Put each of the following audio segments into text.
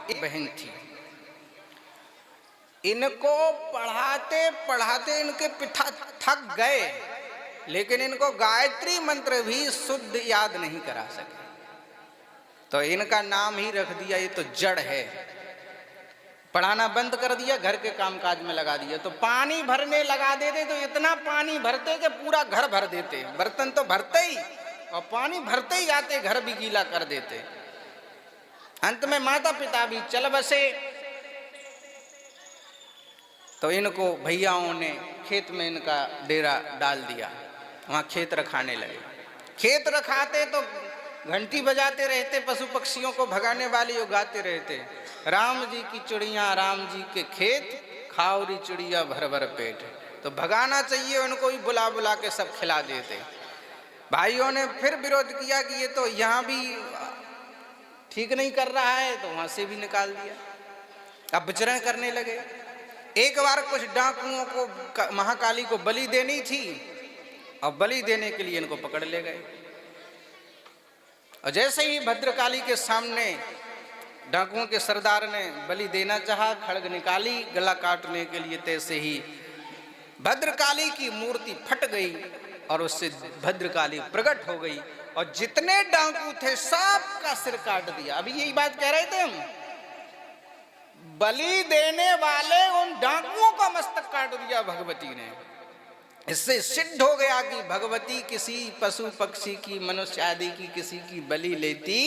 एक बहन थी, इनको पढ़ाते पढ़ाते इनके पिता थक गए, लेकिन इनको गायत्री मंत्र भी शुद्ध याद नहीं करा सके। तो इनका नाम ही रख दिया, ये तो जड़ है। पढ़ाना बंद कर दिया, घर के कामकाज में लगा दिया। तो पानी भरने लगा देते तो इतना पानी भरते कि पूरा घर भर देते, बर्तन तो भरते ही और पानी भरते ही आते, घर भी गीला कर देते। अंत में माता पिता भी चल बसे। तो इनको भैयाओं ने खेत में इनका डेरा डाल दिया, वहाँ खेत रखाने लगे। खेत रखाते तो घंटी बजाते रहते, पशु पक्षियों को भगाने वाली गाते रहते, राम जी की चिड़िया राम जी के खेत, खाओरी चिड़िया भर भर पेट। तो भगाना चाहिए उनको भी, बुला बुला के सब खिला देते। भाइयों ने फिर विरोध किया कि ये तो यहाँ भी ठीक नहीं कर रहा है, तो वहाँ से भी निकाल दिया। अब विचरण करने लगे। एक बार कुछ डाकुओं को महाकाली को बलि देनी थी और बलि देने के लिए इनको पकड़ ले गए। और जैसे ही भद्रकाली के सामने डाकुओं के सरदार ने बलि देना चाहा, खड़ग निकाली गला काटने के लिए, तैसे ही भद्रकाली की मूर्ति फट गई और उससे भद्रकाली प्रकट हो गई और जितने डाकू थे सबका सिर काट दिया। अभी यही बात कह रहे थे हम, बलि देने वाले उन डाकुओं का मस्तक काट दिया भगवती ने। इससे सिद्ध हो गया कि भगवती किसी पशु पक्षी की, मनुष्य आदि की किसी की बलि लेती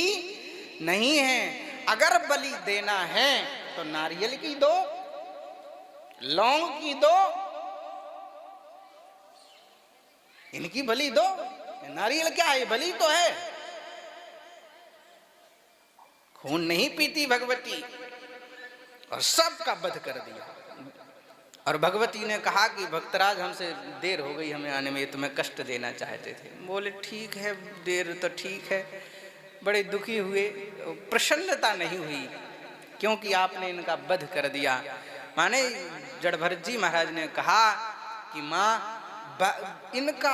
नहीं है। अगर बलि देना है तो नारियल की दो, लौंग की दो, इनकी बलि दो। नारियल क्या है, बलि तो है। खून नहीं पीती भगवती, और सबका वध कर दिया। और भगवती ने कहा कि भक्तराज हमसे देर हो गई हमें आने में, तुम्हें कष्ट देना चाहते थे। बोले ठीक है, देर तो ठीक है। बड़े दुखी हुए, प्रसन्नता नहीं हुई क्योंकि आपने इनका वध कर दिया। माने जड़भरत जी महाराज ने कहा कि माँ इनका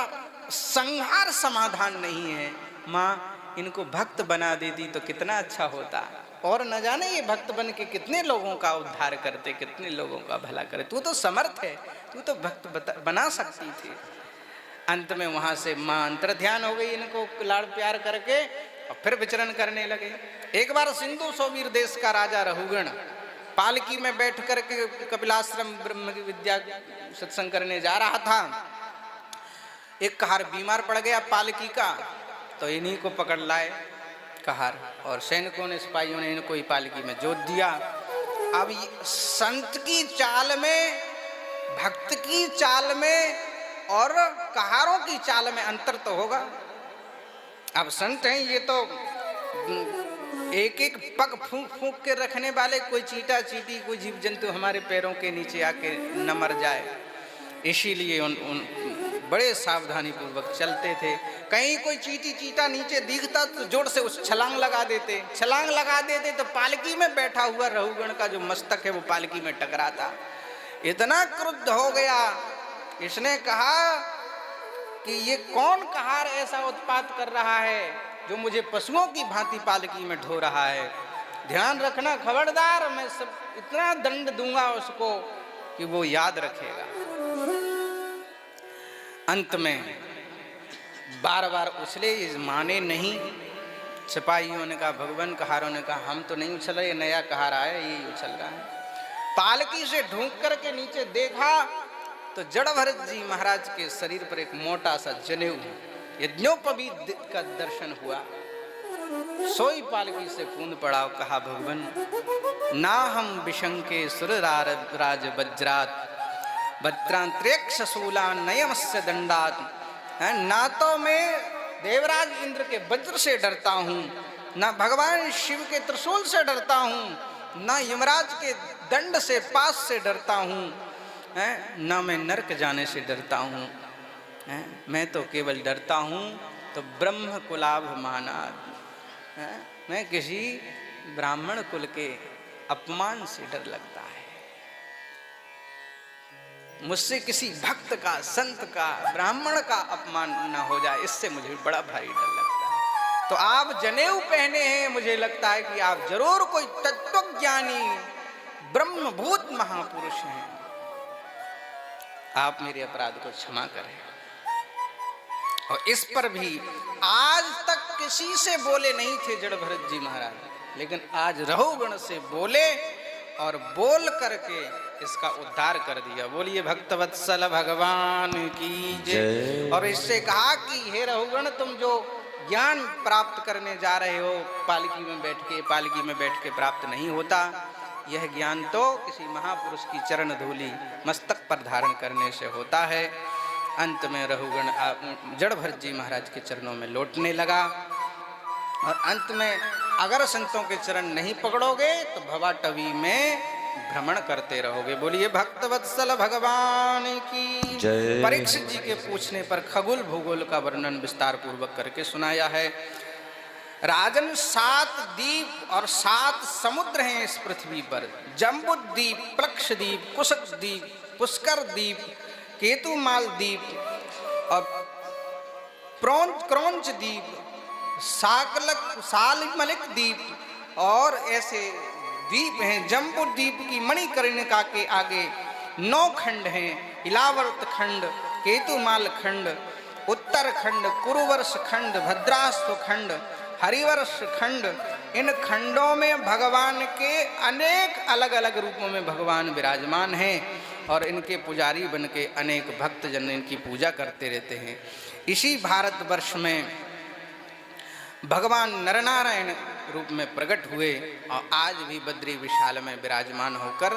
संहार समाधान नहीं है, माँ इनको भक्त बना देती तो कितना अच्छा होता, और न जाने ये भक्त बन के कितने लोगों का उद्धार करते, कितने लोगों का भला करे। तू तो समर्थ है, तू तो भक्त बना सकती थी। अंत में वहां से मां अंतर ध्यान हो गई, इनको लाड़ प्यार करके, और फिर विचरण करने लगे। एक बार सिंधु सोवीर देश का राजा रहुगण पालकी में बैठ करके कपिलाश्रम ब्रह्म की विद्या सत्संग करने जा रहा था। एक कहार बीमार पड़ गया पालकी का, तो इन्हीं को पकड़ लाए कहार, और सैनिकों ने, सिपाहियों ने इनको ही पालकी में जोत दिया। अब संत की चाल में, भक्त की चाल में और कहारों की चाल में अंतर तो होगा। अब संत हैं ये तो एक एक पग फूंक फूंक के रखने वाले, कोई चींटा चींटी कोई जीव जंतु हमारे पैरों के नीचे आके न मर जाए, इसीलिए उन बड़े सावधानी पूर्वक चलते थे। कहीं कोई चींटी चींटा नीचे दिखता तो जोर से उस छलांग लगा देते, छलांग लगा देते तो पालकी में बैठा हुआ रहुगण का जो मस्तक है वो पालकी में टकराता। इतना क्रुद्ध हो गया, इसने कहा कि ये कौन कहार ऐसा उत्पात कर रहा है जो मुझे पशुओं की भांति पालकी में ढो रहा है। ध्यान रखना खबरदार, मैं सब इतना दंड दूंगा उसको कि वो याद रखेगा। अंत में बार बार उछले, माने नहीं। सिपाहियों ने कहा, भगवान, कहारों ने कहा हम तो नहीं उछल रहे, नया कहार आया यही उछल रहा है। पालकी से ढूंढ करके नीचे देखा तो जड़भरत जी महाराज के शरीर पर एक मोटा सा जनेऊ यज्ञोपवीत का दर्शन हुआ। सोई पालकी से कूद पड़ा, कहा भगवान ना हम विशंके सुर राज वज्रात वज्रांतरेक्ष शूला नयमस्य दंडात। ना तो मैं देवराज इंद्र के वज्र से डरता हूँ, ना भगवान शिव के त्रिशूल से डरता हूँ, ना यमराज के दंड से पास से डरता हूँ, ना मैं नरक जाने से डरता हूँ। मैं तो केवल डरता हूँ तो ब्रह्म कुलाभ मानाद, मैं किसी ब्राह्मण कुल के अपमान से डर लगता है। मुझसे किसी भक्त का, संत का, ब्राह्मण का अपमान न हो जाए, इससे मुझे बड़ा भारी डर लगता है। तो आप जनेऊ पहने हैं, मुझे लगता है कि आप जरूर कोई तत्वज्ञानी ब्रह्मभूत महापुरुष हैं। आप मेरे अपराध को क्षमा करें। और इस पर भी आज तक किसी से बोले नहीं थे जड़ भरत जी महाराज, लेकिन आज रहुगण से बोले और बोल करके इसका उद्धार कर दिया। बोलिए भक्तवत्सल भगवान की जय। और इससे कहा कि हे रहुगण, तुम जो ज्ञान प्राप्त करने जा रहे हो पालकी में बैठ के प्राप्त नहीं होता। यह ज्ञान तो किसी महापुरुष की चरण धूलि मस्तक पर धारण करने से होता है। अंत में रहुगण जड़ भरत जी महाराज के चरणों में लौटने लगा। और अंत में अगर संतों के चरण नहीं पकड़ोगे तो भवाटवी में भ्रमण करते रहोगे। बोलिए भक्तवत्सल भगवान की जय। परीक्षित जी के पूछने पर खगोल भूगोल का वर्णन विस्तार पूर्वक करके सुनाया है। राजन 7 द्वीप और 7 समुद्र हैं इस पृथ्वी पर। जम्बुद्वीप, प्लक्षद्वीप, कुशकद्वीप, पुष्कर द्वीप, केतुमाल द्वीप और क्रौंच द्वीप, सालमलिक द्वीप और ऐसे द्वीप हैं। जम्बू द्वीप की मणिकर्णिका के आगे 9 खंड हैं। इलावर्त खंड, केतुमाल खंड, उत्तरखंड, कुरुवर्ष खंड, भद्रास्व खंड, हरिवर्ष खंड। इन खंडों में भगवान के अनेक अलग अलग रूपों में भगवान विराजमान हैं और इनके पुजारी बन के अनेक भक्तजन इनकी पूजा करते रहते हैं। इसी भारतवर्ष में भगवान नरनारायण रूप में प्रकट हुए और आज भी बद्री विशाल में विराजमान होकर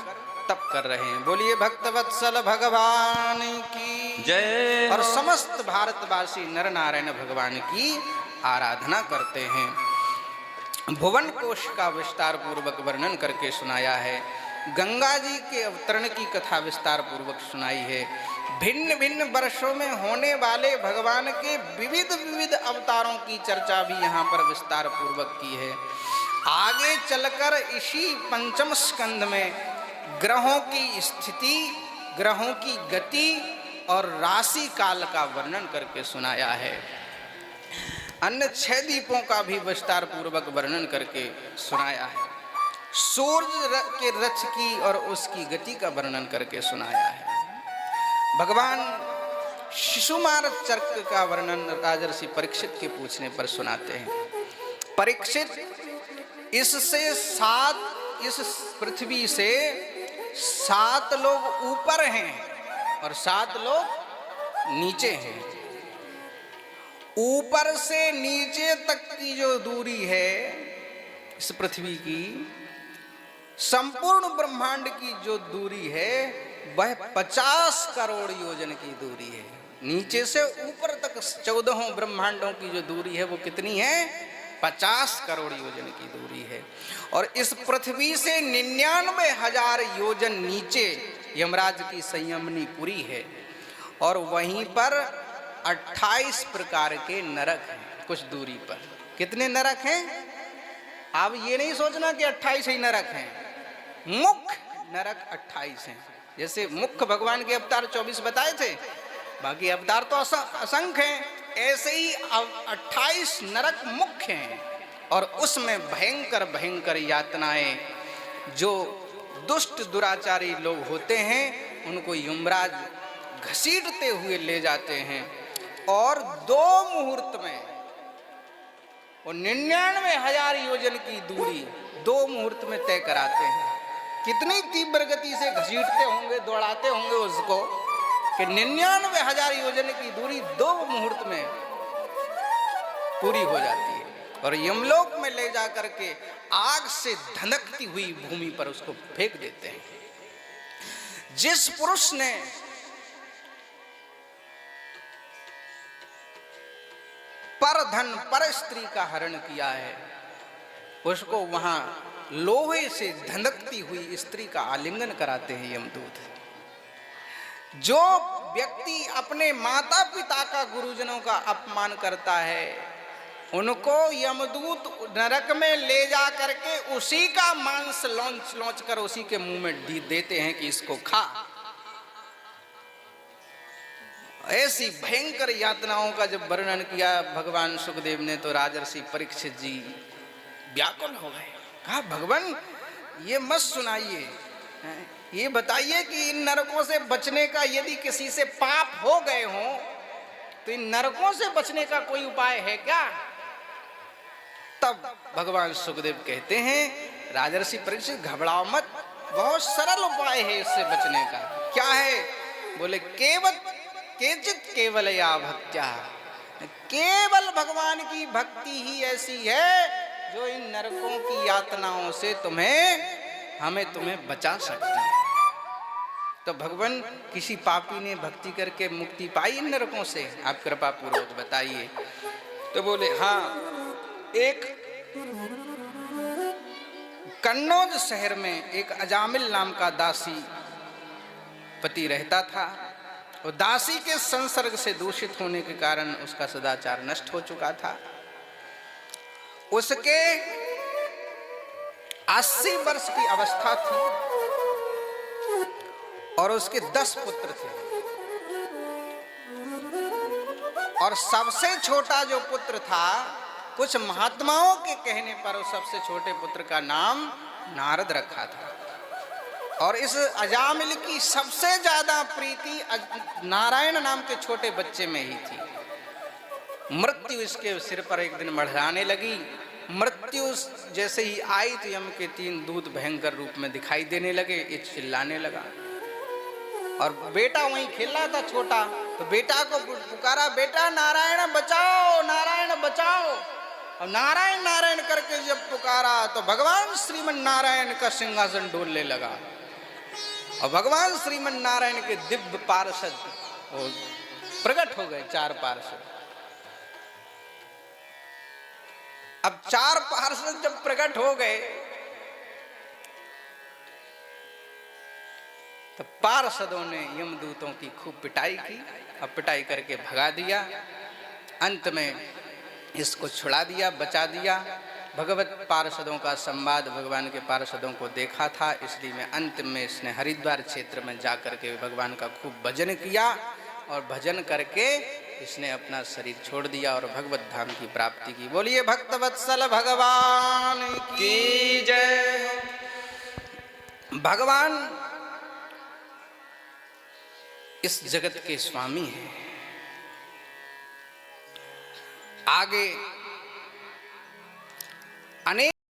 तप कर रहे हैं। बोलिए भक्तवत्सल भगवान की जय। और समस्त भारतवासी नरनारायण भगवान की आराधना करते हैं। भुवन कोश का विस्तार पूर्वक वर्णन करके सुनाया है। गंगा जी के अवतरण की कथा विस्तार पूर्वक सुनाई है। भिन्न भिन्न वर्षों में होने वाले भगवान के विविध विविध अवतारों की चर्चा भी यहाँ पर विस्तार पूर्वक की है। आगे चलकर इसी 5म स्कंध में ग्रहों की स्थिति, ग्रहों की गति और राशि काल का वर्णन करके सुनाया है। अन्य 6 द्वीपों का भी विस्तार पूर्वक वर्णन करके सुनाया है। सूर्य के रथ की और उसकी गति का वर्णन करके सुनाया है। भगवान शिशुमार चक्र का वर्णन राजर्षि परीक्षित के पूछने पर सुनाते हैं। परीक्षित, इस पृथ्वी से 7 लोग ऊपर हैं और 7 लोग नीचे हैं। ऊपर से नीचे तक की जो दूरी है इस पृथ्वी की, संपूर्ण ब्रह्मांड की जो दूरी है वह 50 करोड़ योजन की दूरी है। नीचे से ऊपर तक 14 ब्रह्मांडों की जो दूरी है वो कितनी है? 50 करोड़ योजन की दूरी है। और इस पृथ्वी से 99,000 योजन नीचे यमराज की संयमनी पुरी है और वहीं पर 28 प्रकार के नरक हैं कुछ दूरी पर। कितने नरक हैं? आप ये नहीं सोचना कि 28 ही नरक हैं। मुख्य नरक 28 हैं। जैसे मुख्य भगवान के अवतार 24 बताए थे, बाकी अवतार तो असंख्य हैं। ऐसे ही 28 नरक मुख्य हैं और उसमें भयंकर भयंकर यातनाएं जो दुष्ट दुराचारी लोग होते हैं उनको यमराज घसीटते हुए ले जाते हैं और 2 मुहूर्त में वो 99,000 योजन की दूरी 2 मुहूर्त में तय कराते हैं। कितनी तीव्र गति से घसीटते होंगे, दौड़ाते होंगे उसको कि 99,000 योजन की दूरी 2 मुहूर्त में पूरी हो जाती है और यमलोक में ले जा करके आग से धनकती हुई भूमि पर उसको फेंक देते हैं। जिस पुरुष ने पर धन पर स्त्री का हरण किया है उसको वहां लोहे से धनकती हुई स्त्री का आलिंगन कराते हैं यमदूत। जो व्यक्ति अपने माता पिता का, गुरुजनों का अपमान करता है उनको यमदूत नरक में ले जा करके उसी का मांस लौंच कर उसी के मुंह में देते हैं कि इसको खा। ऐसी भयंकर यातनाओं का जब वर्णन किया भगवान सुखदेव ने तो राजर्षि परीक्षित जी व्याकुल हो गए। कहा भगवान ये मत सुनाइए, ये बताइए कि इन नरकों से बचने का, यदि किसी से पाप हो गए हों तो इन नरकों से बचने का कोई उपाय है क्या? तब भगवान सुखदेव कहते हैं राजर्षि परीक्षित घबराओ मत, बहुत सरल उपाय है इससे बचने का। क्या है? बोले केचित केवल या भक्त्या, केवल भगवान की भक्ति ही ऐसी है जो इन नरकों की यातनाओं से तुम्हें बचा सकती है। तो भगवान किसी पापी ने भक्ति करके मुक्ति पाई इन नरकों से? आप कृपा पूर्वक बताइए। तो बोले हाँ, एक कन्नौज शहर में एक अजामिल नाम का दासी पति रहता था। और दासी के संसर्ग से दूषित होने के कारण उसका सदाचार नष्ट हो चुका था। उसके 80 वर्ष की अवस्था थी और उसके 10 पुत्र थे। और सबसे छोटा जो पुत्र था, कुछ महात्माओं के कहने पर उस सबसे छोटे पुत्र का नाम नारद रखा था। और इस अजामिल की सबसे ज्यादा प्रीति नारायण नाम के छोटे बच्चे में ही थी। मृत्यु इसके सिर पर एक दिन मढ़ाने लगी। मृत्यु जैसे ही आई तो यम के 3 दूत भयंकर रूप में दिखाई देने लगे। ये चिल्लाने लगा और बेटा वहीं खेल रहा था छोटा, तो बेटा को पुकारा, बेटा नारायण बचाओ, नारायण बचाओ। और नारायण नारायण करके जब पुकारा तो भगवान श्रीमन नारायण का सिंहासन डोलने लगा और भगवान श्रीमन नारायण के दिव्य पार्षद प्रकट हो गए, 4 पार्षद। अब 4 पार्षद जब प्रकट हो गए तो पार्षदों ने यमदूतों की खूब पिटाई की और पिटाई करके भगा दिया। अंत में इसको छुड़ा दिया, बचा दिया। भगवत पार्षदों का संवाद भगवान के पार्षदों को देखा था, इसलिए में अंत में इसने हरिद्वार क्षेत्र में जाकर के भगवान का खूब भजन किया और भजन करके इसने अपना शरीर छोड़ दिया और भगवत धाम की प्राप्ति की। बोलिए भक्तवत्सल भगवान की जय। भगवान इस जगत के स्वामी हैं। आगे अनेक